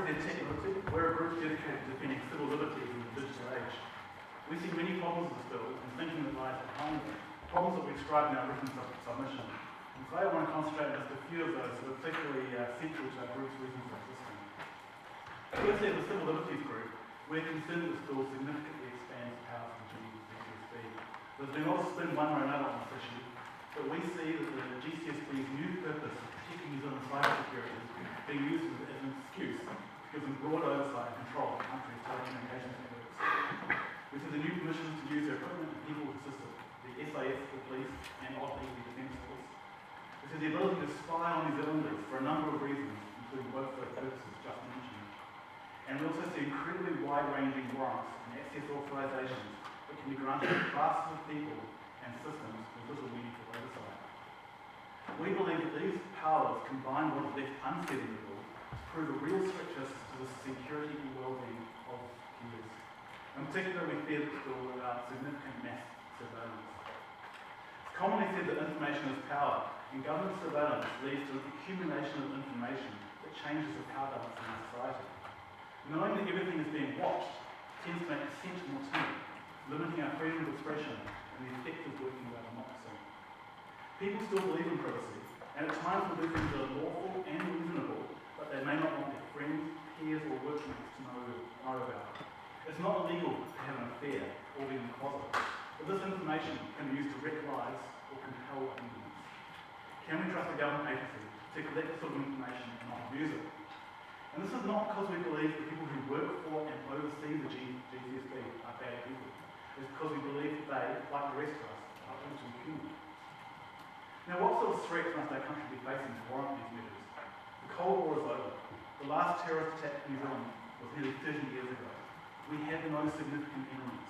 their technology, we're a group dedicated to defending civil liberties in the digital age. We see many problems with this bill and thinking that lies behind them, problems that we describe in our written submission. And today I want to concentrate on just a few of those that are particularly central to our group's reasons for existing. Firstly, as a civil liberties group, we're concerned that this bill significantly expands powers of the GCSB. There's been a lot of spin one way or another on this issue, but we see that the GCSB's new purpose of protecting New Zealand's cybersecurity is being used as an excuse to give them broad oversight and control of the country's telecommunications networks. We see the new permissions to use their equipment and people consistent, the SAS, the police, and oddly the defence force. We see the ability to spy on New Zealanders for a number of reasons, including both those purposes just mentioned. And we also see incredibly wide-ranging warrants and access authorisations that can be granted to classes of people and systems with little meaningful oversight. We believe that these powers, combined with what is left unsaid in the bill, prove a real threat to the security and well-being of Kiwis. In particular, we fear that this bill will allow significant mass surveillance. It's commonly said that information is power, and government surveillance leads to an accumulation of information that changes the power balance in our society. Knowing that everything is being watched tends to make dissent more timid, limiting our freedom of expression and the effective working of our democracy. People still believe in privacy, and at times will do things that are lawful and reasonable, but they may not want their friends, peers, or workmates to know about. It's not illegal to have an affair or be in the closet, but this information can be used to wreck lives or compel obedience. Can we trust a government agency to collect this sort of information and not abuse it? And this is not because we believe that people who work for and oversee the GCSB are bad people. It's because we believe that they, like the rest of us, are also human. Now, what sort of threats must our country be facing to warrant these measures? The Cold War is over. The last terrorist attack in New Zealand was nearly 30 years ago. We have no significant enemies.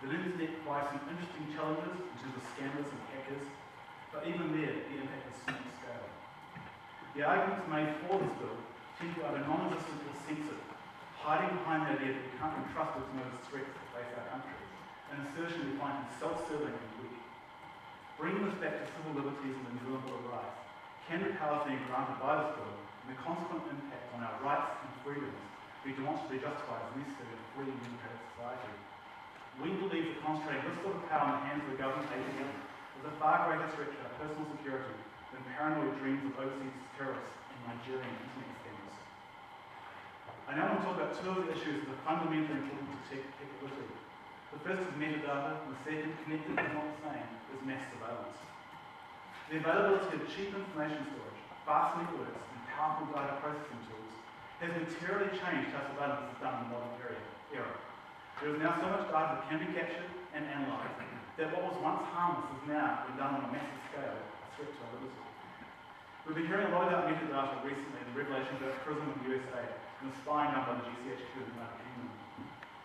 The internet provides some interesting challenges in terms of scammers and hackers, but even there, the impact is small scale. The arguments made for this bill tend to be either non-existent or censored, hiding behind the idea that we can't be trusted to know the threats that face our country, an assertion we find self-serving and weak. Bringing us back to civil liberties and the New Zealand Bill of Rights, can the powers being granted by this bill and the consequent impact on our rights and freedoms be demonstrably justified as necessary in a free and democratic society? We believe that concentrating this sort of power in the hands of the government agency is a far greater threat to our personal security than paranoid dreams of overseas terrorists and Nigerian internet scammers. I now want to talk about two of the issues that are fundamentally important to tech liberty. The first is metadata, and the second, connected but not the same, is mass surveillance. The availability of cheap information storage, fast networks, and powerful data processing tools has materially changed how surveillance is done in the modern era. There is now so much data that can be captured and analysed that what was once harmless is now, when done on a massive scale, a threat to our liberty. We've been hearing a lot about metadata recently in the revelations about PRISM in the USA and the spying done by the GCHQ in the United Kingdom.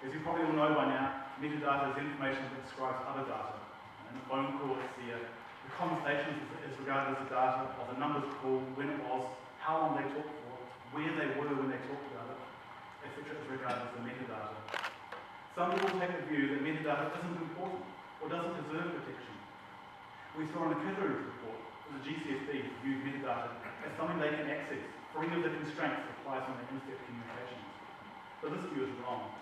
As you probably all know by now, metadata is information that describes other data. And the phone call, it's the conversation is regarded as the data of the numbers called, when it was, how long they talked for, where they were when they talked about it, etc. is regarded as the metadata. Some people take the view that metadata isn't important or doesn't deserve protection. We saw in the Kitteridge report that the GCSB viewed metadata as something they can access, free of the constraints that applies on their in-step communications. But this view is wrong.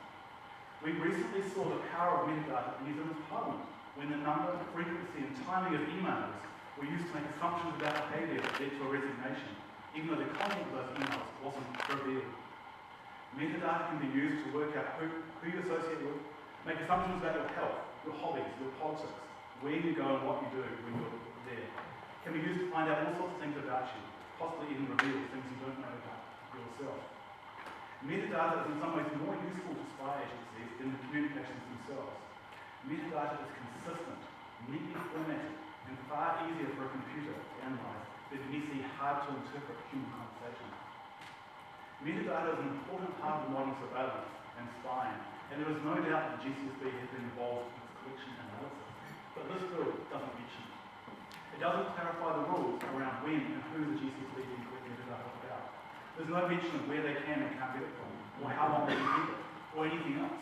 We recently saw the power of metadata in New Zealand's Parliament when the number, frequency and timing of emails were used to make assumptions about behaviour that led to a resignation, even though the content of those emails wasn't revealed. Metadata can be used to work out who you associate with, make assumptions about your health, your hobbies, your politics, where you go and what you do when you're there. It can be used to find out all sorts of things about you, possibly even reveal things you don't know about yourself. Metadata is in some ways more useful to spy agencies than the communications themselves. Metadata is consistent, neatly formatted, and far easier for a computer to analyse than messy, hard-to-interpret human conversation. Metadata is an important part of modern surveillance and spying, and there is no doubt that the GCSB has been involved in its collection and analysis. But this bill doesn't mention it. It doesn't clarify the rules around when and who the GCSB can collect metadata about. There's no mention of where they can and can't get it from, or how long they can keep it, or anything else.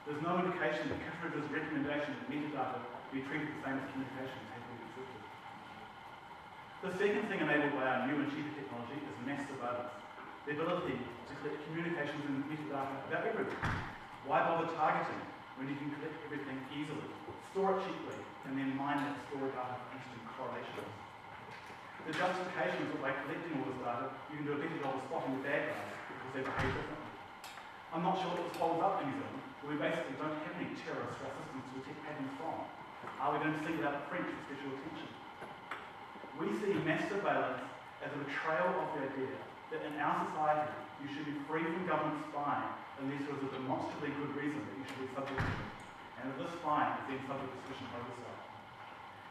There's no indication that Kitteridge's recommendation that metadata be treated the same as communications has been accepted. The second thing enabled by our new and cheaper technology is mass surveillance. the ability to collect communications and metadata about everything. Why bother targeting when you can collect everything easily, store it cheaply, and then mine that stored data for instant correlations? The justification is that by collecting all this data, you can do a better job of spotting the bad guys because they behave differently. I'm not sure what this holds up in New Zealand, but we basically don't have any terrorists or systems to detect patterns from. Are we going to single out the French for special attention? We see mass surveillance as a betrayal of the idea that in our society you should be free from government spying unless there is a demonstrably good reason that you should be subject to it, and that this spying is then subject to sufficient oversight.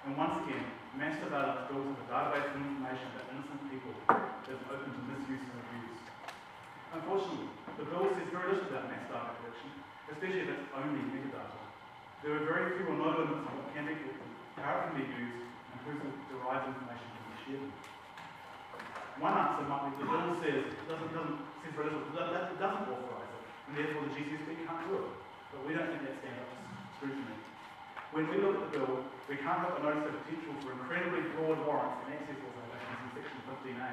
And once again, mass surveillance builds up a database of information about innocent people that is open to misuse and abuse. Unfortunately, the bill says very little about mass data collection, especially if it's only metadata. There are very few or no limits on what can be collected, how it can be used, and who derives information can be shared. One answer might be the bill says it doesn't authorise it, and therefore the GCSB can't do it. But we don't think that stands up to scrutiny. When we look at the bill, we can't help but notice the potential for incredibly broad warrants and access authorisations in section 15A.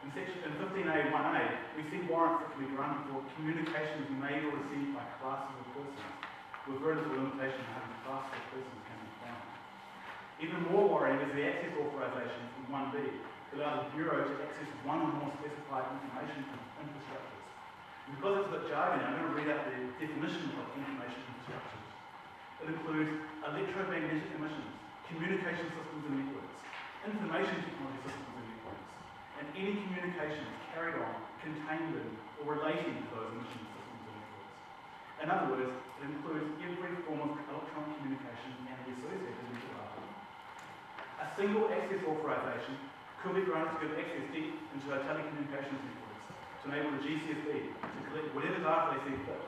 In 15A1A, we see warrants that can be granted for communications made or received by classes of persons, with very little limitation on how many classes of persons can be found. Even more worrying is the access authorisations in 1B, that allow the Bureau to access one or more specified information infrastructures. And because it's a bit jargon, I'm going to read out the definition of information infrastructures. It includes electromagnetic emissions, communication systems and networks, information technology systems and networks, and any communications carried on, contained in, or relating to those emission systems and networks. In other words, it includes every form of electronic communication and the associated metadata. A single access authorisation could be granted to give access deep into our telecommunications networks to enable the GCSB to collect whatever data they see fit.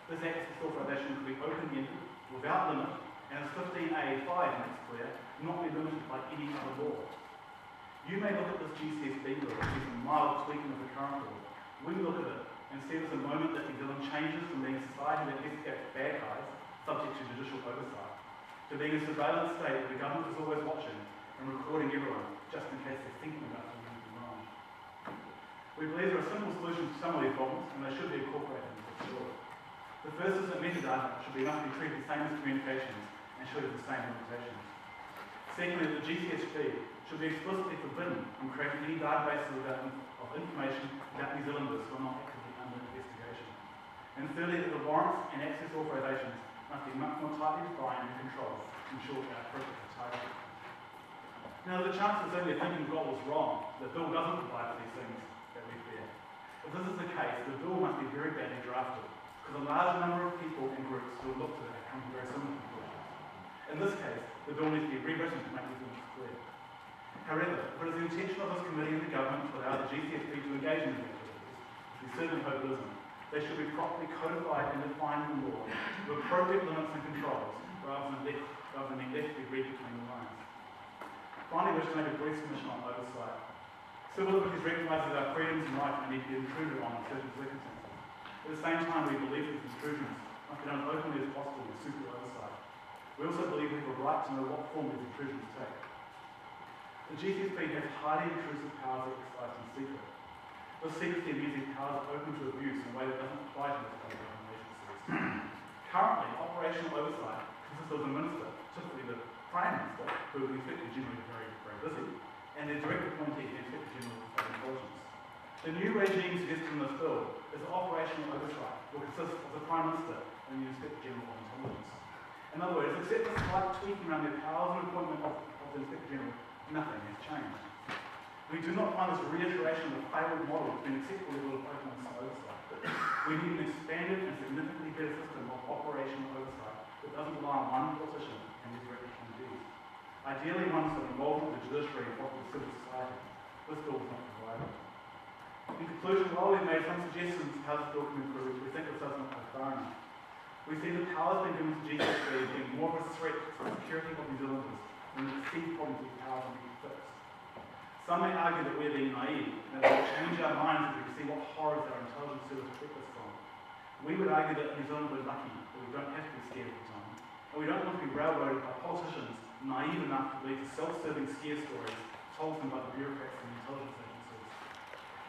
This access authorisation could be open-ended, without limit, and as 15A5 makes clear, not be limited by any other law. You may look at this GCSB bill as a mild tweaking of the current law. We look at it and see it as a moment that New Zealand changes from being a society that investigates bad guys, subject to judicial oversight, to being a surveillance state where the government is always watching and recording everyone, just in case they're thinking about doing anything wrong. We believe there are simple solutions to some of these problems, and they should be incorporated into the law. The first is that metadata should be enough to be treated the same as communications and should have the same limitations. Secondly, the GCSB should be explicitly forbidden from creating any databases of information about New Zealanders who are not actively under investigation. And thirdly, that the warrants and access authorisations must be much more tightly defined and controlled to ensure they are appropriately targeted. Now, the chances that we're thinking God was wrong, the bill doesn't provide for these things that we fear. If this is the case, the bill must be very badly drafted, because a large number of people and groups who have looked at it come to very similar conclusions. In this case, the bill needs to be rewritten to make these things clear. However, if it is the intention of this committee and the government to allow the GCSB to engage in these activities, which we certainly hope it isn't, they should be properly codified and defined in law with appropriate limits and controls, rather than being left to be read between the lines. Finally, we wish to make a brief submission on oversight. Civil liberties recognises our freedoms and rights may need to be intruded on in certain circumstances. At the same time, we believe these intrusions must be done as openly as possible with super oversight. We also believe we have a right to know what form these intrusions take. The GCSB has highly intrusive powers exercised in secret. This secrecy means these powers are open to abuse in a way that doesn't apply to most other government agencies. Currently, operational oversight consists of the minister, typically the Prime Minister, who is the Inspector General is very, very busy, and the direct appointee, the Inspector General of Intelligence. The new regime suggested in this bill is that operational oversight will consist of the Prime Minister and the Inspector General of Intelligence. In other words, except for slight tweaking around the powers and appointment of the Inspector General, nothing has changed. We do not find this reiteration of a failed model to be an acceptable level of openness and oversight. We need an expanded and significantly better system of operational oversight that doesn't rely on one politician and his direct appointees. Ideally, one that involves the judiciary and the civil society. This bill is not provided. In conclusion, while we've made some suggestions to how this bill can improve, we think this doesn't go far enough. We see the powers being given to GCSB as being more of a threat to the security of New Zealanders than the perceived problems these powers need to fix. Some may argue that we're being naive, and that we'll change our minds if we see what horrors our intelligence service protect us from. We would argue that in New Zealand we're lucky, that we don't have to be scared all the time. And we don't want to be railroaded by politicians naive enough to believe the self-serving scare stories told them by the bureaucrats and intelligence agencies.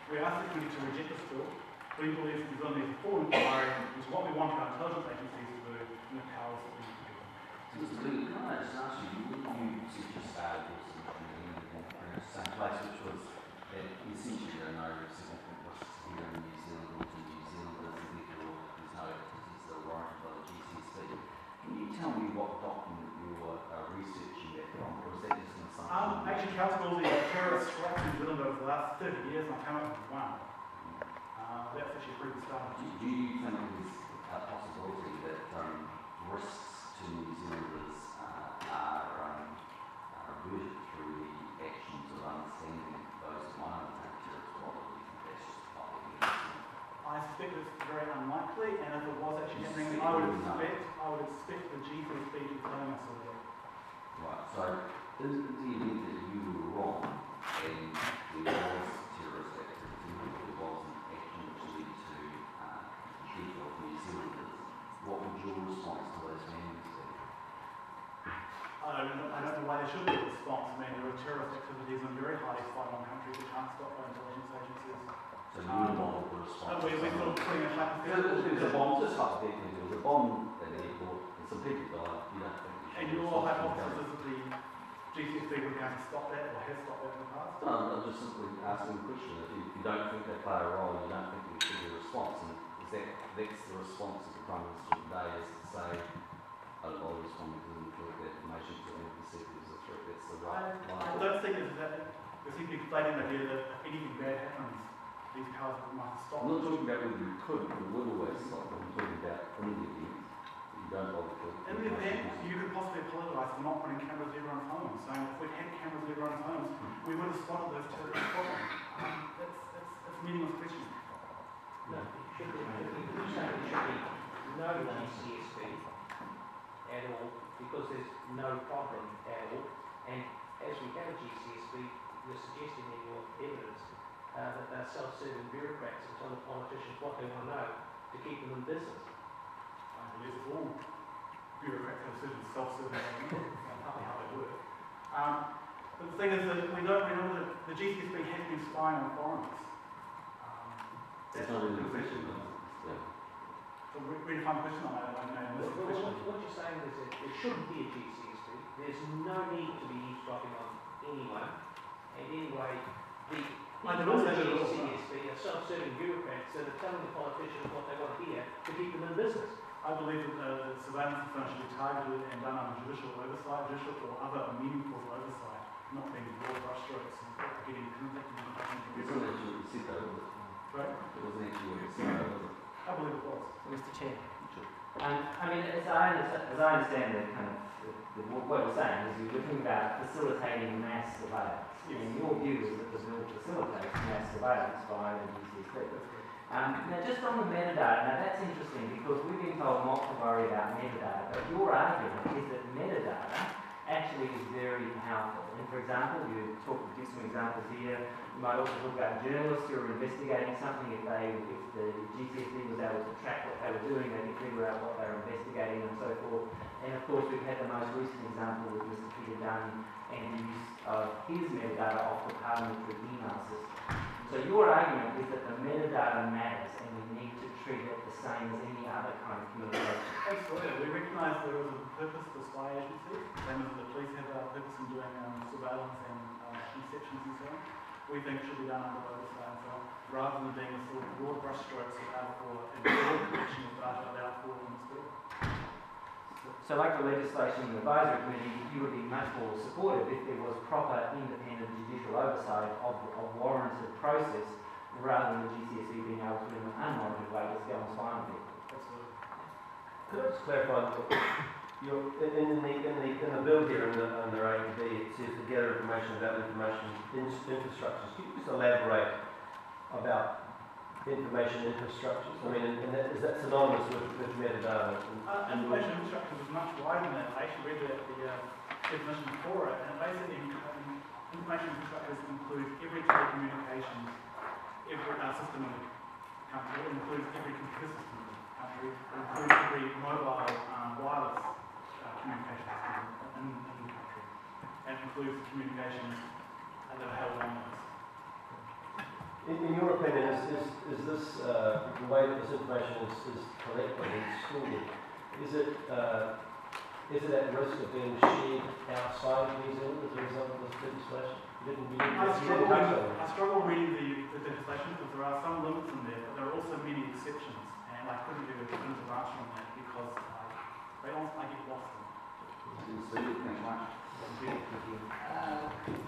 We asked the committee to reject this bill. We believe New Zealand needs a full inquiry into what we want our intelligence agencies to do and the powers that we need to give them. So, Mr. Beagle, can I just ask you, you said you started your submission in the same place, which was that essentially there are no significant risks here in New Zealand or to New Zealanders, and therefore there's no activities that are warranted by the GCSB. Can you tell me what document you are researching that from, or is that just an assumption? Actually, counted all the terrorist strikes in New Zealand over the last 30 years, and I came up with one. That's actually a pretty good start. Do you think there's a possibility that risks to New Zealanders are averted through the actions of understanding those that might undertake terrorist quality? That's just public interest. I suspect it's very unlikely, and if it was actually happening, I would expect the GCSB to be telling us all that. Right, so in the event that you were wrong and there was terrorist activity, there was an action which led to the death of New Zealanders, what would your response to those families be? I don't know why there should be a response. I mean, there are terrorist activities in very highly spied on countries that can't stop by intelligence agencies. So you would want the response? We're sort of putting a hypothetical. There was a bomb, just hypothetically, there was a bomb at the airport and some people died. You don't think you should And your hypothesis is that the GCSB would be able to stop that or has stopped that in the past? No, I'm just simply asking a question. If you don't think they play a role, you don't think there should be a response. And is that's the response of the Prime Minister today, is to say, I don't know, responding to them for that information to them to see if there's a threat. That's the right line. I don't think it's that. There seems to be conflating the idea that if anything bad happens, these powers must stop. I'm not talking about whether you could or would always stop them. I'm talking about in the event that you don't bother to. In the event, you could possibly apologise for not putting cameras in everyone's homes, saying if we'd had cameras in everyone's homes, we would have spotted those terrorist problems. That's a meaningless question. No, it should be no GCSB at all, because there's no problem at all. And as we have a GCSB, you're suggesting in your evidence that they're self-serving bureaucrats and tell the politicians what they want to know to keep them in business. I believe it's all bureaucrats have certain self-serving elements. That's partly how they work. But the thing is that we know that the GCSB has been spying on foreigners. That's not really the question, though. So we define the question on that. What you're saying is that there shouldn't be a GCSB. There's no need to be eavesdropping on anyone. And anyway, the GCSB are self-serving bureaucrats that are telling the politicians what they want to hear to keep them in business. I believe that surveillance firms should be targeted and done under judicial oversight, judicial or other meaningful oversight, not being broad brushstrokes and getting conflicting information. It wasn't actually what you said, though, was it? Right? It wasn't actually what you said, though, was it? I believe it was. Mr. Chair. Sure. I mean, as I understand the kind of what you're saying is you're looking about facilitating mass surveillance. Yes. And your view is that the bill facilitates mass surveillance by the GCSB. Now, just on the metadata, now that's interesting because we've been told not to worry about metadata, but your argument is that metadata actually is very powerful. And for example, you give some examples here. You might also talk about journalists who are investigating something. If the GCSB was able to track what they were doing, they could figure out what they were investigating and so forth. And of course, we've had the most recent example with Mr. Peter Dunn and the use of his metadata off the parliamentary email system. So your argument is that the metadata matters and we need to treat it the same as any other kind of communication. Absolutely. We recognise there is a purpose for spy agencies, same as the police have a purpose in doing surveillance and interceptions and so on. We think it should be done under oversight and so on, rather than being a sort of broad brushstrokes allowed for a broad collection of data allowed for in this bill. So like the legislation in the advisory committee, you would be much more supportive if there was proper independent judicial oversight of warranted process rather than the GCSB being able to, in an unwarranted way, just go and spy on people. Absolutely. Could I just clarify, in the bill here under A and B, it says to gather information about information infrastructures. Could you just elaborate about information infrastructures? I mean, is that synonymous with metadata? Information infrastructure is much wider than that. I actually read the definition for it, and basically information infrastructures includes every telecommunications, every system in the country. It includes every computer system in the country. It includes every mobile wireless communication system in the country. And it includes communications that are held on those. In your opinion, is this, the way that this information is collected and stored, is it at risk of being shared outside of New Zealand as a result of this legislation? I struggle reading the legislation because there are some limits in there, but there are also many exceptions, and I couldn't give a definitive answer on that because I get lost in it. Thanks much. Thank you.